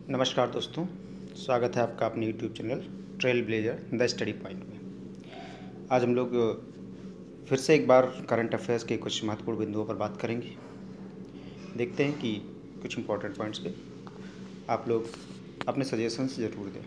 नमस्कार दोस्तों, स्वागत है आपका अपने YouTube channel trail blazer the study point में। आज हम लोग फिर से एक बार करंट अफेयर्स के कुछ महत्वपूर्ण बिंदुओं पर बात करेंगे। देखते हैं कि कुछ इम्पोर्टेंट पॉइंट्स पे आप लोग अपने सजेशंस ज़रूर दें।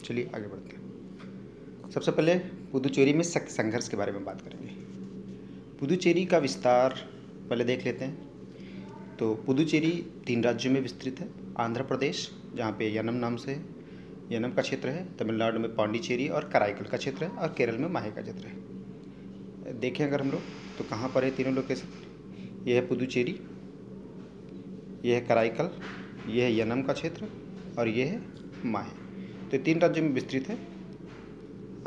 चलिए आगे बढ़ते हैं। सबसे पहले पुदुचेरी में संघर्ष के बारे में बात करेंगे। पुदुचेरी का विस्तार पहले देख लेते हैं। तो पुदुचेरी 3 राज्यों में विस्तृत है। आंध्र प्रदेश, जहाँ पे यनम नाम से यनम का क्षेत्र है, तमिलनाडु में पांडिचेरी और कराईकल का क्षेत्र है, और केरल में माहे का क्षेत्र है। देखें अगर हम लोग तो कहाँ पर है तीनों लोकेशन। ये है पुदुचेरी, ये है कराईकल, ये है यनम का क्षेत्र और ये है माहे। तो ये 3 राज्यों में विस्तृत है।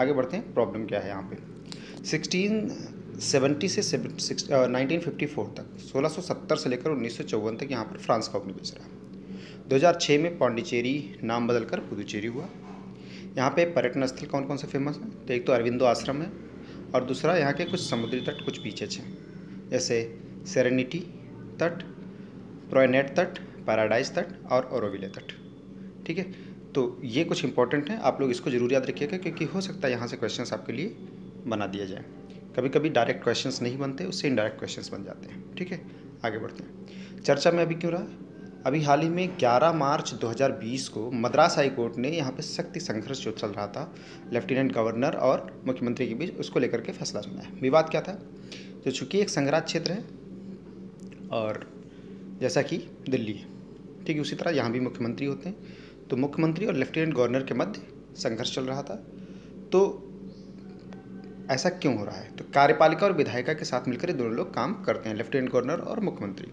आगे बढ़ते हैं, प्रॉब्लम क्या है यहाँ पे। 1670 से 1954 तक, 1670 से लेकर 1954 तक यहाँ पर फ्रांस का उपनिवेश रहा। 2006 में पांडिचेरी नाम बदलकर पुदुचेरी हुआ। यहाँ पे पर्यटन स्थल कौन कौन से फेमस हैं? तो एक तो अरविंदो आश्रम है, और दूसरा यहाँ के कुछ समुद्री तट, कुछ बीचेज हैं, जैसे सेरेनिटी तट, प्रोयनेट तट, पैराडाइज तट और ओरोविले तट। ठीक है, तो ये कुछ इंपॉर्टेंट हैं, आप लोग इसको जरूर याद रखिएगा, क्योंकि हो सकता है यहाँ से क्वेश्चंस आपके लिए बना दिया जाए। कभी कभी डायरेक्ट क्वेश्चंस नहीं बनते, उससे इनडायरेक्ट क्वेश्चंस बन जाते हैं। ठीक है, आगे बढ़ते हैं। चर्चा में अभी क्यों रहा? अभी हाल ही में 11 मार्च 2020 को मद्रास हाई कोर्ट ने यहाँ पे सख्त संघर्ष जो चल रहा था लेफ्टिनेंट गवर्नर और मुख्यमंत्री के बीच, उसको लेकर के फैसला सुनाया। विवाद क्या था? तो चूँकि एक संघराज क्षेत्र है और जैसा कि दिल्ली है, ठीक है, उसी तरह यहाँ भी मुख्यमंत्री होते हैं, तो मुख्यमंत्री और लेफ्टिनेंट गवर्नर के मध्य संघर्ष चल रहा था। तो ऐसा क्यों हो रहा है? तो कार्यपालिका और विधायिका के साथ मिलकर ये दोनों लोग काम करते हैं, लेफ्टिनेंट गवर्नर और मुख्यमंत्री।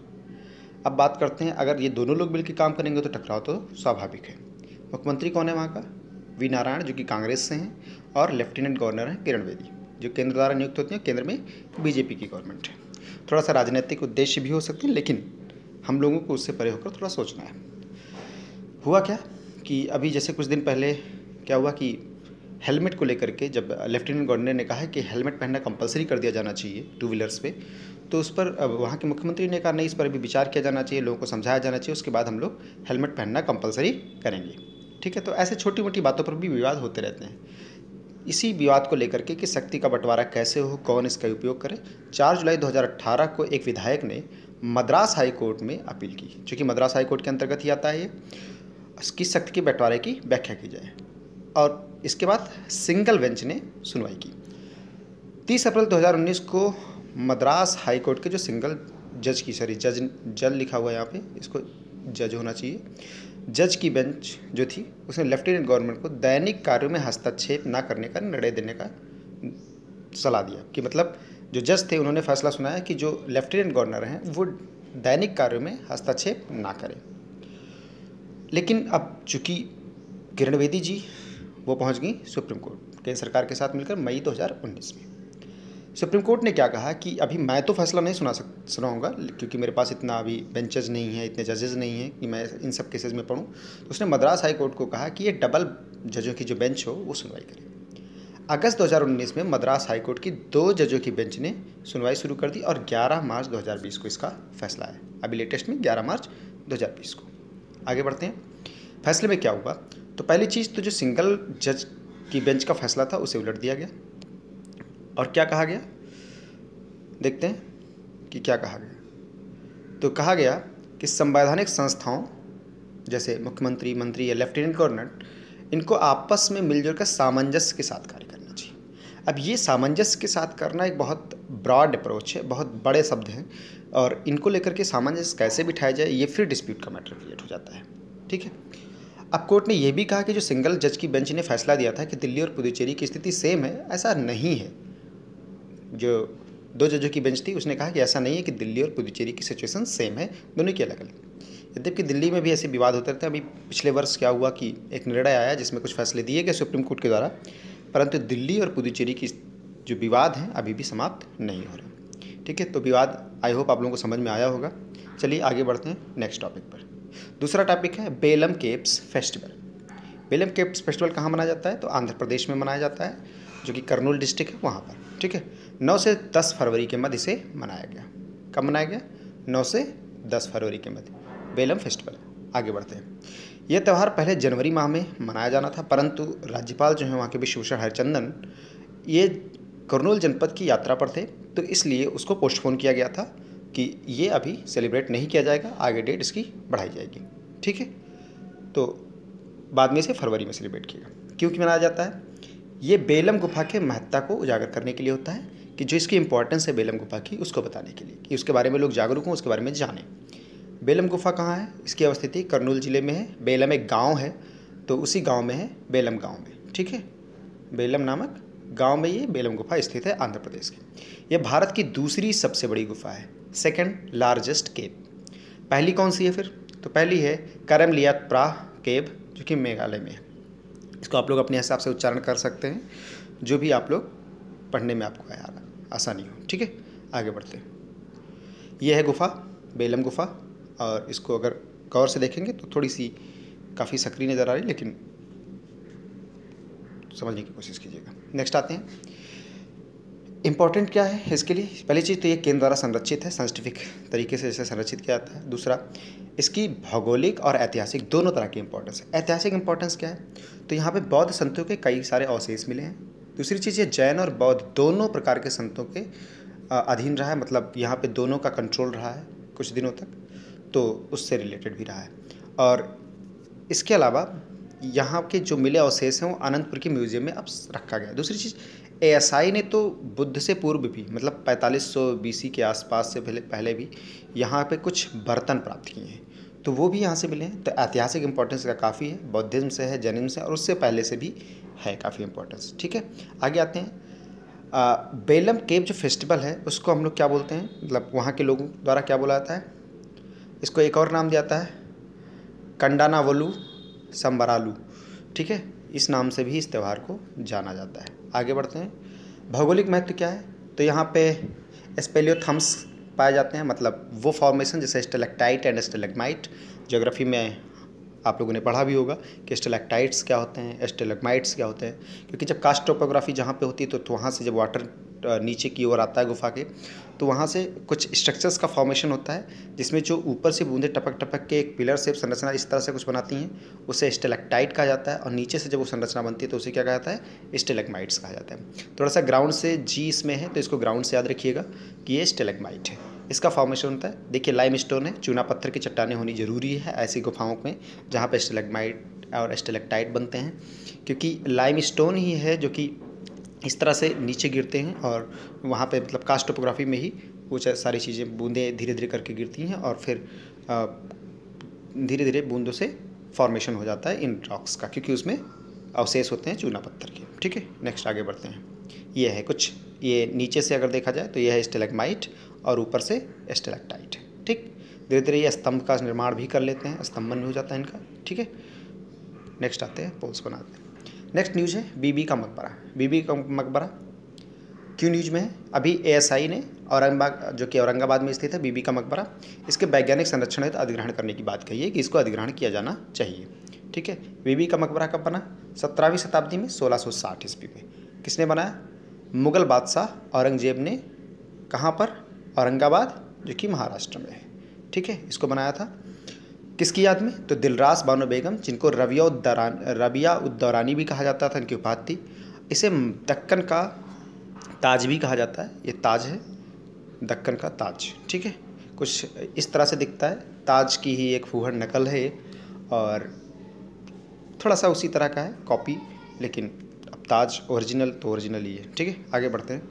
अब बात करते हैं, अगर ये दोनों लोग मिलकर काम करेंगे तो टकराव तो स्वाभाविक है। मुख्यमंत्री कौन है वहाँ का? वी नारायण, जो कि कांग्रेस से हैं, और लेफ्टिनेंट गवर्नर हैं किरण बेदी, जो केंद्र द्वारा नियुक्त होती हैं। केंद्र में बीजेपी की गवर्नमेंट है। थोड़ा सा राजनीतिक उद्देश्य भी हो सकते हैं, लेकिन हम लोगों को उससे परे होकर थोड़ा सोचना है। हुआ क्या कि अभी जैसे कुछ दिन पहले क्या हुआ कि हेलमेट को लेकर के जब लेफ्टिनेंट गवर्नर ने कहा है कि हेलमेट पहनना कंपलसरी कर दिया जाना चाहिए 2 व्हीलर्स पे, तो उस पर अब वहाँ के मुख्यमंत्री ने कहा नहीं, इस पर भी विचार किया जाना चाहिए, लोगों को समझाया जाना चाहिए, उसके बाद हम लोग हेलमेट पहनना कंपलसरी करेंगे। ठीक है, तो ऐसे छोटी मोटी बातों पर भी विवाद होते रहते हैं। इसी विवाद को लेकर के कि शक्ति का बंटवारा कैसे हो, कौन इसका उपयोग करे, 4 जुलाई 2018 को एक विधायक ने मद्रास हाई कोर्ट में अपील की, चूँकि मद्रास हाई कोर्ट के अंतर्गत ही आता है ये, इसकी शक्ति के बंटवारे की व्याख्या की जाए। और इसके बाद सिंगल बेंच ने सुनवाई की। 30 अप्रैल 2019 को मद्रास हाई कोर्ट के जो सिंगल जज की, जज लिखा हुआ है यहाँ पे, इसको जज होना चाहिए, जज की बेंच जो थी उसने लेफ्टिनेंट गवर्नमेंट को दैनिक कार्यों में हस्तक्षेप न करने का निर्णय देने का सलाह दिया। कि मतलब जो जज थे उन्होंने फैसला सुनाया कि जो लेफ्टिनेंट गवर्नर हैं वो दैनिक कार्यों में हस्तक्षेप ना करें। लेकिन अब चूँकि किरण बेदी जी वो पहुंच गई सुप्रीम कोर्ट केंद्र सरकार के साथ मिलकर मई 2019 में। सुप्रीम कोर्ट ने क्या कहा कि अभी मैं तो फैसला नहीं सुनाऊंगा, क्योंकि मेरे पास इतना अभी बेंचेज नहीं है, इतने जजेस नहीं हैं कि मैं इन सब केसेस में पढ़ूं। तो उसने मद्रास हाई कोर्ट को कहा कि ये डबल जजों की जो बेंच हो वो सुनवाई करे। अगस्त 2019 में मद्रास हाई कोर्ट की 2 जजों की बेंच ने सुनवाई शुरू कर दी और 11 मार्च 2020 को इसका फैसला है। अभी लेटेस्ट में 11 मार्च 2020 को। आगे बढ़ते हैं, फैसले में क्या हुआ? तो पहली चीज़ तो जो सिंगल जज की बेंच का फैसला था उसे उलट दिया गया। और क्या कहा गया, देखते हैं कि क्या कहा गया। तो कहा गया कि संवैधानिक संस्थाओं जैसे मुख्यमंत्री, मंत्री या लेफ्टिनेंट गवर्नर, इनको आपस में मिलजुल कर सामंजस्य के साथ कार्य करना चाहिए। अब ये सामंजस्य के साथ करना एक बहुत ब्रॉड अप्रोच है, बहुत बड़े शब्द हैं, और इनको लेकर के सामंजस्य कैसे बिठाया जाए ये फिर डिस्प्यूट का मैटर क्रिएट हो जाता है। ठीक है, अब कोर्ट ने यह भी कहा कि जो सिंगल जज की बेंच ने फैसला दिया था कि दिल्ली और पुदुचेरी की स्थिति सेम है, ऐसा नहीं है। जो 2 जजों की बेंच थी उसने कहा कि ऐसा नहीं है कि दिल्ली और पुदुचेरी की सिचुएशन सेम है, दोनों की अलग अलग। यद्यपि दिल्ली में भी ऐसे विवाद होते रहते हैं। अभी पिछले वर्ष क्या हुआ कि एक निर्णय आया जिसमें कुछ फैसले दिए गए सुप्रीम कोर्ट के द्वारा, परंतु दिल्ली और पुदुचेरी की जो विवाद हैं अभी भी समाप्त नहीं हो रहे। ठीक है, तो विवाद आई होप आप लोगों को समझ में आया होगा। चलिए आगे बढ़ते हैं नेक्स्ट टॉपिक पर। दूसरा टॉपिक है Belum caves festival. Belum caves festival कहाँ मनाया जाता है? तो आंध्र प्रदेश में मनाया जाता है, जो कि कर्नूल डिस्ट्रिक्ट है वहाँ पर। ठीक है, 9 से 10 फरवरी के मध्य इसे मनाया गया। कब मनाया गया? 9 से 10 फरवरी के मध्य बेलम फेस्टिवल। आगे बढ़ते हैं। यह त्यौहार पहले जनवरी माह में मनाया जाना था, परंतु राज्यपाल जो हैं वहाँ के विश्वभूषण हरिचंदन ये कर्नूल जनपद की यात्रा पर थे, तो इसलिए उसको पोस्टपोन किया गया था कि ये अभी सेलिब्रेट नहीं किया जाएगा, आगे डेट इसकी बढ़ाई जाएगी। ठीक है, तो बाद में इसे फरवरी में सेलिब्रेट किया। क्यों मनाया जाता है? ये बेलम गुफा के महत्ता को उजागर करने के लिए होता है, कि जो इसकी इंपॉर्टेंस है बेलम गुफा की, उसको बताने के लिए, कि उसके बारे में लोग जागरूक हों, उसके बारे में जानें। बेलम गुफा कहाँ है? इसकी अवस्थिति कर्नूल जिले में है। बेलम एक गांव है, तो उसी गांव में है, बेलम गांव में। ठीक है, बेलम नामक गांव में ये बेलम गुफा स्थित है, आंध्र प्रदेश की। यह भारत की दूसरी सबसे बड़ी गुफा है, सेकंड लार्जेस्ट केव। पहली कौन सी है फिर? तो पहली है करमलियात्प्रा केव, जो कि मेघालय में है। इसको आप लोग अपने हिसाब से उच्चारण कर सकते हैं, जो भी आप लोग पढ़ने में आपको आसानी हो। ठीक है, आगे बढ़ते हैं। यह है गुफा, बेलम गुफा, और इसको अगर गौर से देखेंगे तो थोड़ी सी काफ़ी सक्रिय नज़र आ रही है, लेकिन समझने की कोशिश कीजिएगा। नेक्स्ट आते हैं, इम्पॉर्टेंट क्या है इसके लिए। पहली चीज़ तो ये केंद्र द्वारा संरक्षित है, साइंटिफिक तरीके से इसे संरक्षित किया जाता है। दूसरा, इसकी भौगोलिक और ऐतिहासिक दोनों तरह की इंपॉर्टेंस है। ऐतिहासिक इंपॉर्टेंस क्या है? तो यहाँ पे बौद्ध संतों के कई सारे अवशेष मिले हैं। दूसरी चीज़, ये जैन और बौद्ध दोनों प्रकार के संतों के अधीन रहा है, मतलब यहाँ पे दोनों का कंट्रोल रहा है कुछ दिनों तक, तो उससे रिलेटेड भी रहा है। और इसके अलावा यहाँ के जो मिले अवशेष हैं वो अनंतपुर के म्यूजियम में अब रखा गया है। दूसरी चीज़, एएसआई ने तो बुद्ध से पूर्व भी, मतलब 4500 बीसी के आसपास से पहले भी यहाँ पे कुछ बर्तन प्राप्त किए हैं, तो वो भी यहाँ से मिले हैं। तो ऐतिहासिक इंपॉर्टेंस का काफ़ी है, बौद्धिज्म से है, जैनिज्म से, और उससे पहले से भी है काफ़ी इंपॉर्टेंस। ठीक है, आगे आते हैं। बेलम केव जो फेस्टिवल है उसको हम लोग क्या बोलते हैं, मतलब वहाँ के लोगों द्वारा क्या बोला जाता है? इसको एक और नाम दिया जाता है कंडानावलू संबरालू। ठीक है, इस नाम से भी इस त्यौहार को जाना जाता है। आगे बढ़ते हैं। भौगोलिक महत्व क्या है? तो यहाँ पे स्पेलियोथम्स पाए जाते हैं, मतलब वो फॉर्मेशन जैसे स्टेलेक्टाइट एंड स्टेलेग्माइट। ज्योग्राफी में आप लोगों ने पढ़ा भी होगा कि स्टेलेक्टाइट्स क्या होते हैं, स्टेलेग्माइट्स क्या होते हैं, क्योंकि जब कास्ट टोपोग्राफी जहाँ पे होती है तो वहाँ से जब वाटर नीचे की ओर आता है गुफा के, तो वहाँ से कुछ स्ट्रक्चर्स का फॉर्मेशन होता है, जिसमें जो ऊपर से बूंदें टपक टपक के एक पिलर शेप संरचना इस तरह से कुछ बनाती हैं, उसे स्टेलेक्टाइट कहा जाता है। और नीचे से जब वो संरचना बनती है तो उसे क्या कहा जाता है? स्टेलेग्माइट्स कहा जाता है। थोड़ा सा ग्राउंड से जी इसमें है, तो इसको ग्राउंड से याद रखिएगा कि ये स्टेलेग्माइट है। इसका फॉर्मेशन होता है, देखिए लाइम स्टोन है, चूना पत्थर की चट्टानें होनी जरूरी है ऐसी गुफाओं में जहाँ पे स्टेलेग्माइट और स्टेलेक्टाइट बनते हैं, क्योंकि लाइम स्टोन ही है जो कि इस तरह से नीचे गिरते हैं, और वहाँ पे मतलब कास्ट टोपोग्राफी में ही कुछ सारी चीज़ें बूंदें धीरे धीरे करके गिरती हैं, और फिर धीरे धीरे बूंदों से फॉर्मेशन हो जाता है इन रॉक्स का, क्योंकि उसमें अवशेष होते हैं चूना पत्थर के। ठीक है, नेक्स्ट आगे बढ़ते हैं। ये है कुछ, ये नीचे से अगर देखा जाए तो यह है स्टेलेग्माइट और ऊपर से स्टेलेक्टाइट। ठीक, धीरे धीरे ये स्तंभ का निर्माण भी कर लेते हैं, स्तंभन भी हो जाता है इनका। ठीक है, नेक्स्ट आते हैं, पोल्स बनाते हैं। नेक्स्ट न्यूज़ है बीबी का मकबरा। बीबी का मकबरा क्यों न्यूज में है? अभी एएसआई ने औरंगाबाद, जो कि औरंगाबाद में स्थित है, बीबी का मकबरा, इसके वैज्ञानिक संरक्षण हेतु अधिग्रहण करने की बात कही है कि इसको अधिग्रहण किया जाना चाहिए। ठीक है, बीबी का मकबरा कब बना? 17वीं शताब्दी में, 1660 ईस्वी में। किसने बनाया? मुगल बादशाह औरंगजेब ने। कहाँ पर? औरंगाबाद, जो कि महाराष्ट्र में है। ठीक है, इसको बनाया था किसकी याद में? तो दिलरास बानो बेगम, जिनको रबिया उद्दौरानी भी कहा जाता था, इनकी उपाधि थी। इसे दक्कन का ताज भी कहा जाता है। ये ताज है, दक्कन का ताज। ठीक है, कुछ इस तरह से दिखता है, ताज की ही एक फूहड़ नकल है ये, और थोड़ा सा उसी तरह का है कॉपी, लेकिन अब ताज ओरिजिनल तो ओरिजिनल ही है। ठीक है, आगे बढ़ते हैं।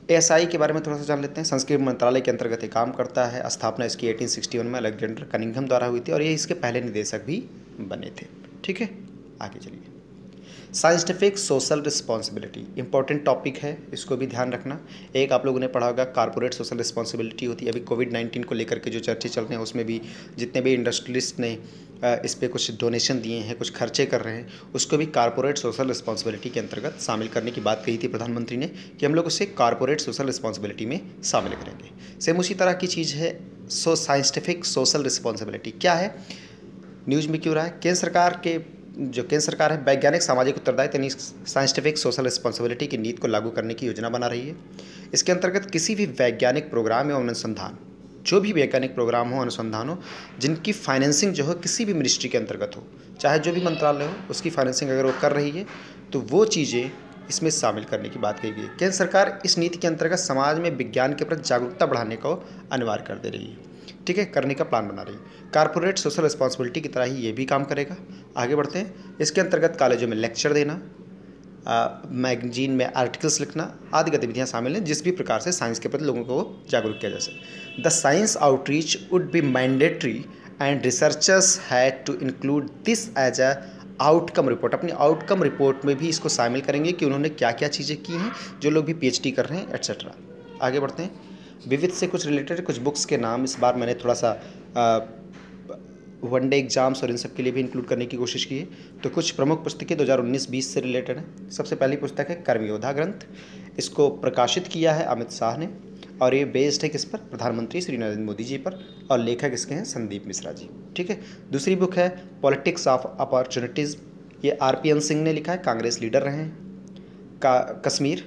एएसआई के बारे में थोड़ा सा जान लेते हैं। संस्कृति मंत्रालय के अंतर्गत ये काम करता है। स्थापना इसकी 1861 में अलेक्जेंडर कनिंघम द्वारा हुई थी, और ये इसके पहले निदेशक भी बने थे। ठीक है, आगे चलिए। Scientific social responsibility important topic है, इसको भी ध्यान रखना। एक आप लोगों ने पढ़ा होगा कारपोरेट सोशल रिस्पॉन्सिबिलिटी होती है। अभी कोविड-19 को लेकर के जो चर्चे चल रहे हैं उसमें भी जितने भी इंडस्ट्रियलिस्ट ने इस पर कुछ डोनेशन दिए हैं, कुछ खर्चे कर रहे हैं, उसको भी कारपोरेट सोशल रिस्पॉन्सिबिलिटी के अंतर्गत शामिल करने की बात कही थी प्रधानमंत्री ने कि हम लोग उसे कारपोरेट सोशल रिस्पॉन्सिबिलिटी में शामिल करेंगे। सेम उसी तरह की चीज़ है साइंटिफिक सोशल रिस्पॉन्सिबिलिटी। क्या है, न्यूज़ में क्यों रहा है? केंद्र सरकार है वैज्ञानिक सामाजिक उत्तरदायित्व यानी साइंटिफिक सोशल रिस्पॉन्सिबिलिटी की नीति को लागू करने की योजना बना रही है। इसके अंतर्गत किसी भी वैज्ञानिक प्रोग्राम एवं अनुसंधान जो भी वैज्ञानिक प्रोग्राम हो, अनुसंधान हो, जिनकी फाइनेंसिंग जो हो किसी भी मिनिस्ट्री के अंतर्गत हो, चाहे जो भी मंत्रालय हो, उसकी फाइनेंसिंग अगर वो कर रही है तो वो चीज़ें इसमें शामिल करने की बात कही गई है। केंद्र सरकार इस नीति के अंतर्गत समाज में विज्ञान के प्रति जागरूकता बढ़ाने को अनिवार्य कर दे रही है, ठीक है, करने का प्लान बना रही है। कारपोरेट सोशल रिस्पॉन्सिबिलिटी की तरह ही ये भी काम करेगा। आगे बढ़ते हैं। इसके अंतर्गत कॉलेजों में लेक्चर देना, मैगजीन में आर्टिकल्स लिखना आदि गतिविधियां शामिल हैं, जिस भी प्रकार से साइंस के प्रति लोगों को जागरूक किया जा सके। The science outreach would be mandatory and researchers had to include this as a outcome report. अपनी आउटकम रिपोर्ट में भी इसको शामिल करेंगे कि उन्होंने क्या क्या चीज़ें की हैं, जो लोग भी पीएचडी कर रहे हैं, एट्सेट्रा। आगे बढ़ते हैं। विविध से कुछ रिलेटेड कुछ बुक्स के नाम इस बार मैंने थोड़ा सा वनडे एग्जाम्स और इन सब के लिए भी इंक्लूड करने की कोशिश की है। तो कुछ प्रमुख पुस्तकें 2019-20 से रिलेटेड हैं। सबसे पहली पुस्तक है कर्मयोद्धा ग्रंथ। इसको प्रकाशित किया है अमित शाह ने और ये बेस्ड है किस पर? प्रधानमंत्री श्री नरेंद्र मोदी जी पर, और लेखक इसके हैं संदीप मिश्रा जी, ठीक है। दूसरी बुक है पॉलिटिक्स ऑफ अपॉर्चुनिटीज़। ये RPN सिंह ने लिखा है, कांग्रेस लीडर रहे हैं। Kashmir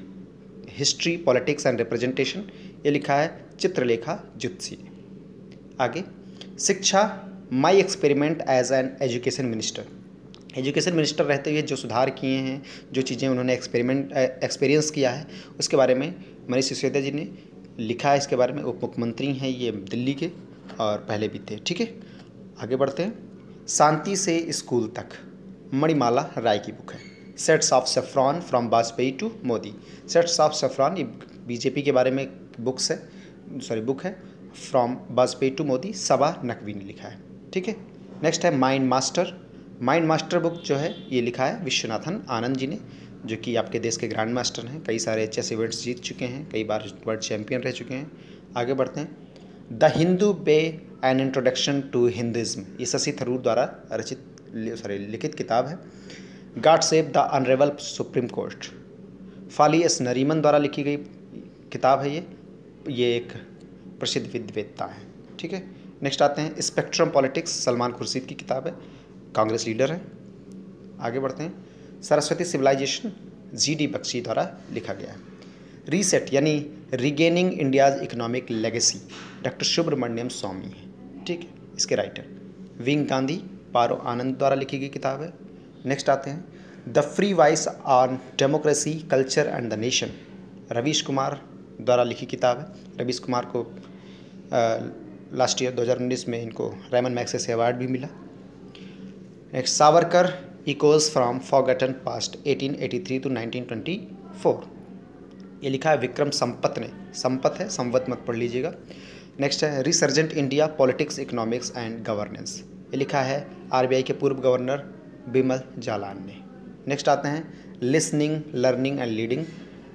history politics and representation, ये लिखा है चित्रलेखा जुत्सी ने। आगे Shiksha my experiment as an education minister. Education minister रहते हुए जो सुधार किए हैं, जो चीज़ें उन्होंने एक्सपीरियंस किया है, उसके बारे में मनीष सिसोदिया जी ने लिखा है। इसके बारे में उप मुख्यमंत्री हैं ये दिल्ली के, और पहले भी थे, ठीक है। आगे बढ़ते हैं। शांति से स्कूल तक, मणिमाला राय की बुक है। Sets of saffron from Vajpayee to Modi. Sets of saffron ये बीजेपी के बारे में बुक है। फ्रॉम वाजपेयी टू मोदी, सबा नकवी ने लिखा है, ठीक है। नेक्स्ट है mind master. Mind master book जो है ये लिखा है विश्वनाथन आनंद जी ने, जो कि आपके देश के ग्रैंड मास्टर हैं, कई सारे चेस इवेंट्स जीत चुके हैं, कई बार वर्ल्ड चैंपियन रह चुके हैं। आगे बढ़ते हैं। The Hindu way an introduction to Hinduism, ये शशि थरूर द्वारा लिखित किताब है। God save the honourable Supreme Court, Fali S Nariman द्वारा लिखी गई किताब है ये एक प्रसिद्ध विद्वता है, ठीक है। नेक्स्ट आते हैं स्पेक्ट्रम पॉलिटिक्स, सलमान खुर्शीद की किताब है, कांग्रेस लीडर है। आगे बढ़ते हैं। सरस्वती सिविलाइजेशन, GD बख्शी द्वारा लिखा गया है। रीसेट यानी regaining India's economic legacy, doctor Subramanian Swamy है, ठीक है, इसके राइटर। विंग गांधी, पारो आनंद द्वारा लिखी गई किताब है। नेक्स्ट आते हैं। The free voice on democracy culture and the nation, Ravish Kumar द्वारा लिखी किताब है। रवीश कुमार को लास्ट ईयर 2019 में इनको रेमन मैग्सेसे अवार्ड भी मिला। Next Savarkar, echoes from forgotten past 1883 to 1924, ये लिखा है विक्रम संपत ने। संपत है, संवत मत पढ़ लीजिएगा। नेक्स्ट है resurgent India politics economics and governance, ये लिखा है RBI के पूर्व गवर्नर बिमल जालान ने। नेक्स्ट आते हैं listening learning and leading,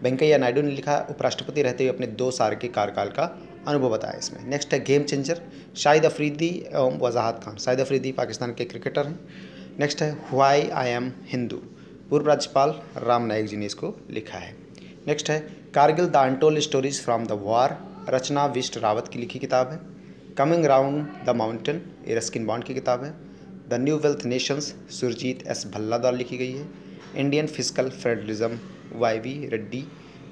Venkaiah Naidu ने लिखा है, उपराष्ट्रपति रहते हुए अपने 2 साल के कार्यकाल का अनुभव बताया इसमें। नेक्स्ट है गेम चेंजर, शाहिद अफरीदी एवं वजाहत खान। शाहिद अफरीदी पाकिस्तान के क्रिकेटर हैं। नेक्स्ट है व्हाई आई एम हिंदू, पूर्व राज्यपाल राम नाईक जी ने इसको लिखा है। नेक्स्ट है Kargil the untold stories from the war, Rachna Bisht Rawat की लिखी किताब है। कमिंग राउंड द माउंटेन, ये रस्किन बॉन्ड की किताब है। The new wealth nations, Surjit S Bhalla द्वारा लिखी गई है। Indian fiscal federalism, YV Reddy,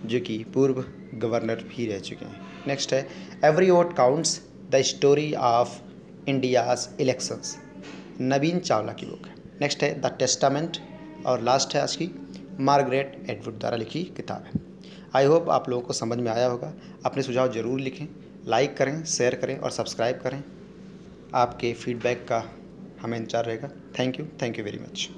जो कि पूर्व गवर्नर भी रह चुके हैं। नेक्स्ट है every vote counts, the story of India's elections, Navin Chawla की बुक है। नेक्स्ट है द टेस्टामेंट, और लास्ट है आज की मार्गरेट एटवुड द्वारा लिखी किताब है। आई होप आप लोगों को समझ में आया होगा। अपने सुझाव ज़रूर लिखें, लाइक करें, शेयर करें और सब्सक्राइब करें। आपके फीडबैक का हमें इंतजार रहेगा। Thank you very much.